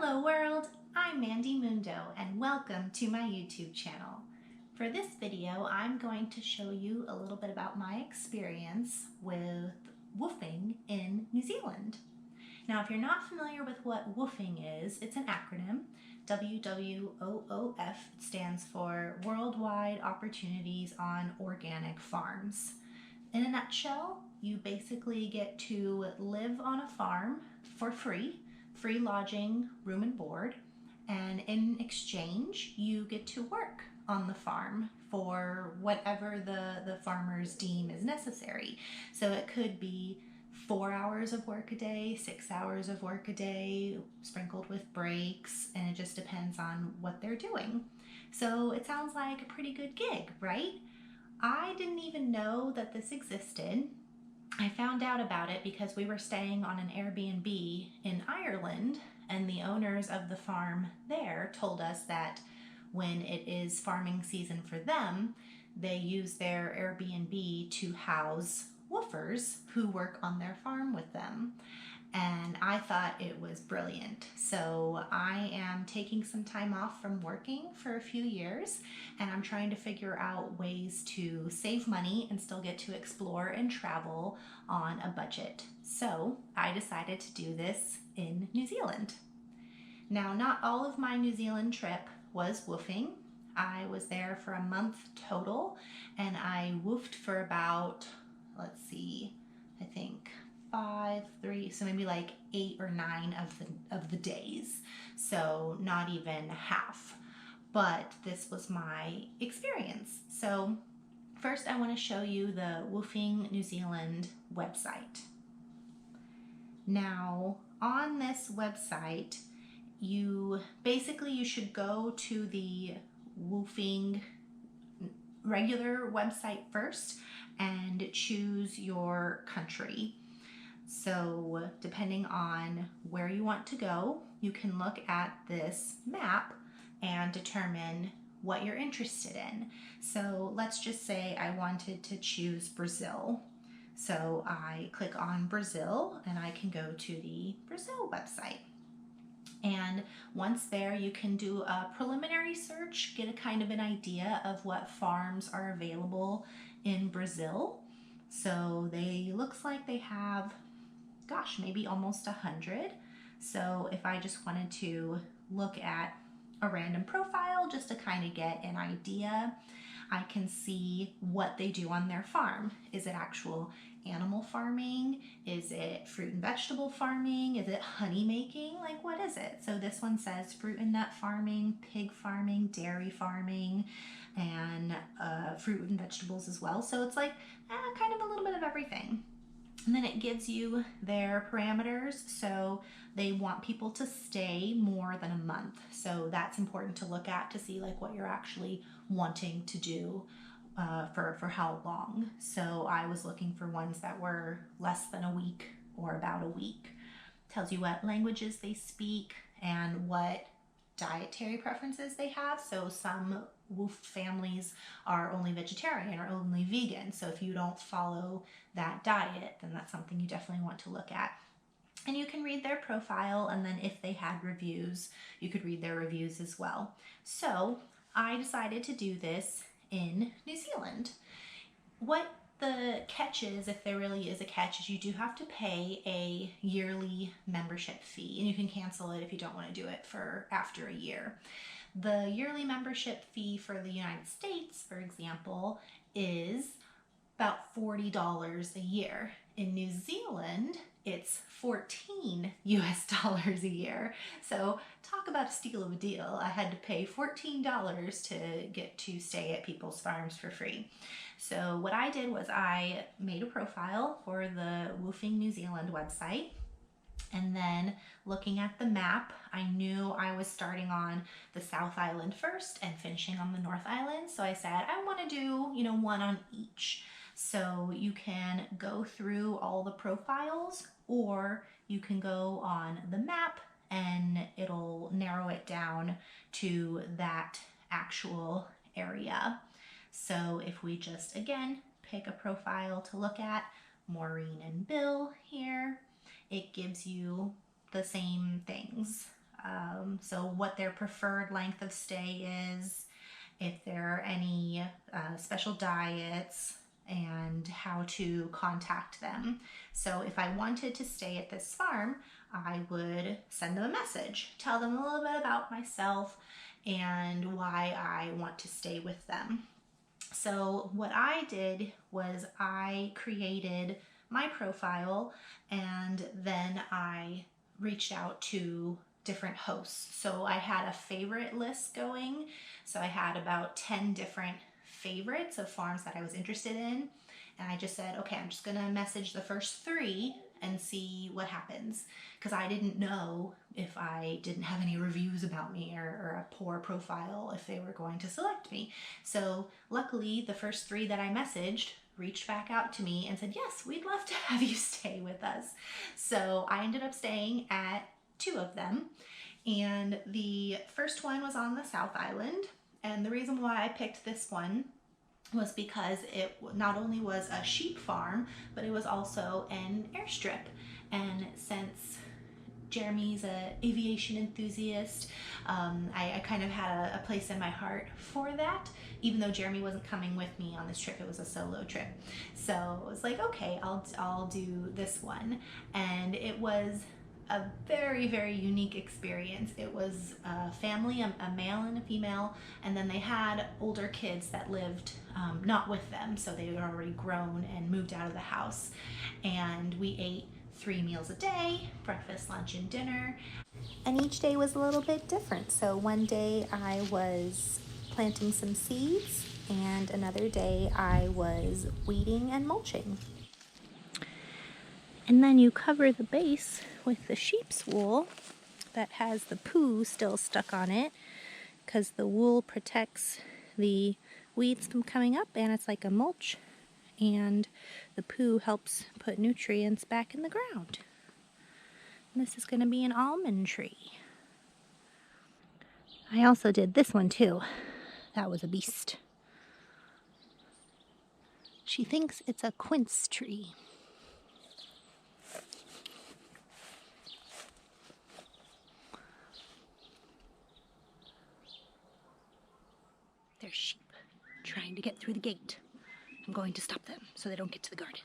Hello world, I'm Mandy Mundo and welcome to my YouTube channel. For this video, I'm going to show you a little bit about my experience with woofing in New Zealand. Now, if you're not familiar with what woofing is, it's an acronym, WWOOF. It stands for Worldwide Opportunities on Organic Farms. In a nutshell, you basically get to live on a farm for free lodging, room and board, and in exchange you get to work on the farm for whatever the farmers deem is necessary. So it could be 4 hours of work a day, 6 hours of work a day, sprinkled with breaks, and it just depends on what they're doing. So it sounds like a pretty good gig, right? I didn't even know that this existed. I found out about it because we were staying on an Airbnb in Ireland, and the owners of the farm there told us that when it is farming season for them, they use their Airbnb to house woofers who work on their farm with them. And I thought it was brilliant. So I am taking some time off from working for a few years, and I'm trying to figure out ways to save money and still get to explore and travel on a budget. So I decided to do this in New Zealand. Now, not all of my New Zealand trip was woofing. I was there for a month total, and I woofed for about, let's see, I think 3, so maybe like 8 or 9 of the days. So not even half, but this was my experience. So first I want to show you the WWOOF New Zealand website. Now on this website, you should go to the woofing regular website first and choose your country. So depending on where you want to go, you can look at this map and determine what you're interested in. So let's just say I wanted to choose Brazil. So I click on Brazil and I can go to the Brazil website. And once there, you can do a preliminary search, get a kind of an idea of what farms are available in Brazil. So looks like they have, gosh, maybe almost 100. So if I just wanted to look at a random profile just to kind of get an idea, I can see what they do on their farm. Is it actual animal farming? Is it fruit and vegetable farming? Is it honey making? Like, what is it? So this one says fruit and nut farming, pig farming, dairy farming, and fruit and vegetables as well. So it's like kind of a little bit of everything. And then it gives you their parameters. So they want people to stay more than a month. So that's important to look at to see like what you're actually wanting to do for how long. So I was looking for ones that were less than a week or about a week. Tells you what languages they speak and what dietary preferences they have. So some WWOOF families are only vegetarian or only vegan. So if you don't follow that diet, then that's something you definitely want to look at. And you can read their profile, and then if they had reviews, you could read their reviews as well. So I decided to do this in New Zealand. What the catch is, if there really is a catch, is you do have to pay a yearly membership fee, and you can cancel it if you don't want to do it for after a year. The yearly membership fee for the United States, for example, is about $40 a year. In New Zealand, it's $14 US a year. So talk about a steal of a deal. I had to pay $14 to get to stay at people's farms for free. So what I did was I made a profile for the WWOOF New Zealand website. And then looking at the map, I knew I was starting on the South Island first and finishing on the North Island. So I said, I want to do, one on each. So you can go through all the profiles, or you can go on the map and it'll narrow it down to that actual area. So if we just, again, pick a profile to look at, Maureen and Bill here, it gives you the same things. So what their preferred length of stay is, if there are any special diets, and how to contact them. So if I wanted to stay at this farm, I would send them a message, tell them a little bit about myself and why I want to stay with them. So what I did was I created my profile, and then I reached out to different hosts. So I had a favorite list going. So I had about 10 different favorites of farms that I was interested in. And I just said, okay, I'm just gonna message the first 3 and see what happens. Because I didn't know if I didn't have any reviews about me or a poor profile, if they were going to select me. So luckily, the first 3 that I messaged reached back out to me and said, yes, we'd love to have you stay with us. So I ended up staying at 2 of them. And the first one was on the South Island. And the reason why I picked this one was because it not only was a sheep farm, but it was also an airstrip. And since Jeremy's an aviation enthusiast, I kind of had a place in my heart for that. Even though Jeremy wasn't coming with me on this trip, it was a solo trip. So I was like, okay, I'll do this one. And it was a very, very unique experience. It was a family, a male and a female, and then they had older kids that lived not with them, so they were already grown and moved out of the house. And we ate 3 meals a day, breakfast, lunch, and dinner. And each day was a little bit different. So one day I was planting some seeds, and another day I was weeding and mulching. And then you cover the base with the sheep's wool that has the poo still stuck on it, because the wool protects the weeds from coming up, and it's like a mulch, and the poo helps put nutrients back in the ground. And this is going to be an almond tree. I also did this one too. That was a beast. She thinks it's a quince tree. There's sheep trying to get through the gate. I'm going to stop them so they don't get to the garden.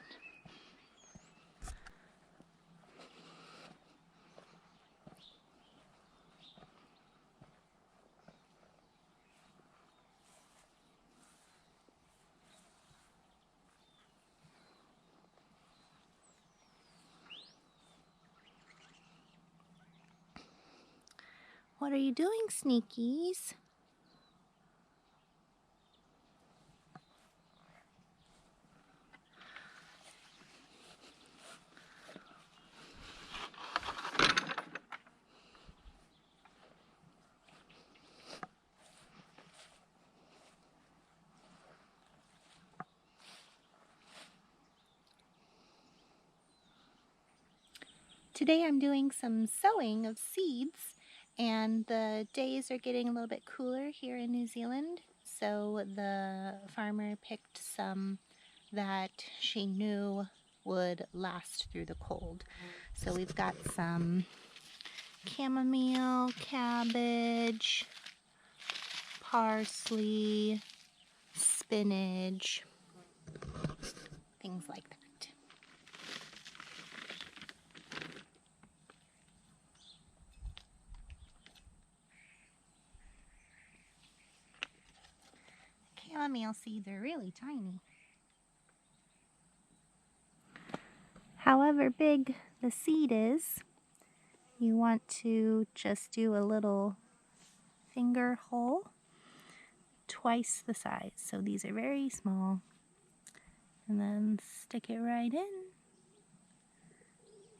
What are you doing, Sneakies? Today I'm doing some sowing of seeds, and the days are getting a little bit cooler here in New Zealand, so the farmer picked some that she knew would last through the cold. So we've got some chamomile, cabbage, parsley, spinach, things like that. Chamomile seeds are really tiny. However big the seed is, you want to just do a little finger hole, twice the size. So these are very small. And then stick it right in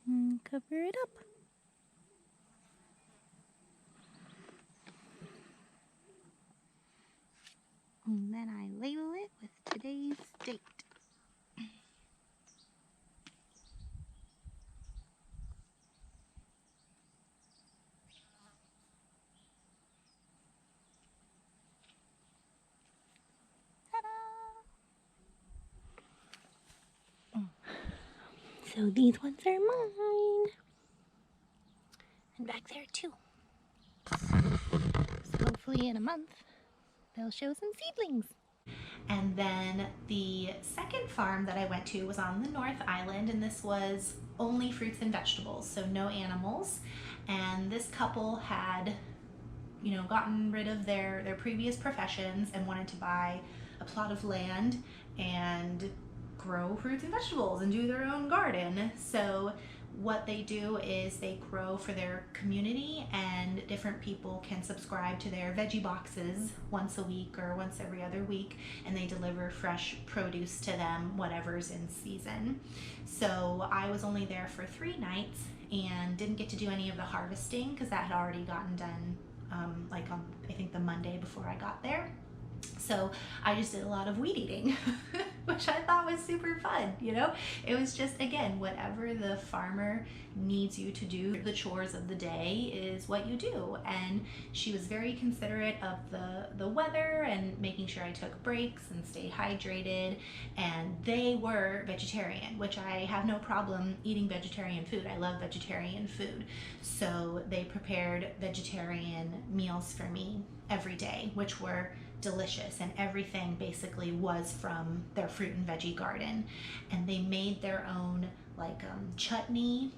and cover it up. And then I label it with today's date. Ta-da! So these ones are mine. And back there too. hopefully in a month they'll show some seedlings. And then the second farm that I went to was on the North Island, and this was only fruits and vegetables, so no animals. And this couple had, you know, gotten rid of their previous professions and wanted to buy a plot of land and grow fruits and vegetables and do their own garden. So what they do is they grow for their community, and different people can subscribe to their veggie boxes once a week or once every other week, and they deliver fresh produce to them, whatever's in season. So I was only there for 3 nights and didn't get to do any of the harvesting because that had already gotten done like on, I think, the Monday before I got there. So I just did a lot of weed eating, which I thought was super fun, you know? It was just, again, whatever the farmer needs you to do, the chores of the day is what you do. And she was very considerate of the weather and making sure I took breaks and stayed hydrated. And they were vegetarian, which I have no problem eating vegetarian food. I love vegetarian food. So they prepared vegetarian meals for me every day, which were delicious, and everything basically was from their fruit and veggie garden. And they made their own like chutney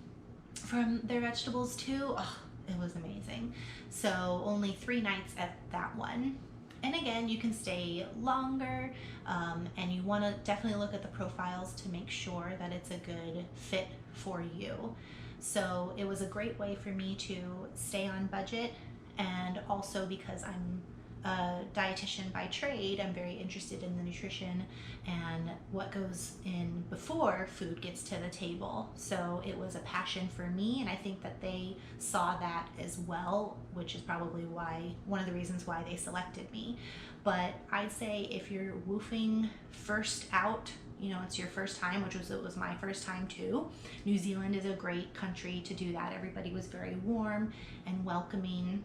from their vegetables too. Oh, it was amazing. So only 3 nights at that one. And again, you can stay longer, and you want to definitely look at the profiles to make sure that it's a good fit for you. So it was a great way for me to stay on budget, and also because I'm a dietitian by trade, I'm very interested in the nutrition and what goes in before food gets to the table. So it was a passion for me, and I think that they saw that as well, which is probably why, one of the reasons why they selected me. But I'd say if you're woofing first out, you know, it's your first time, which it was my first time too. New Zealand is a great country to do that. Everybody was very warm and welcoming.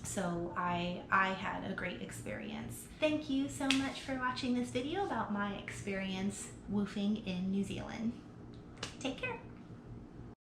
So I had a great experience. Thank you so much for watching this video about my experience woofing in New Zealand. Take care.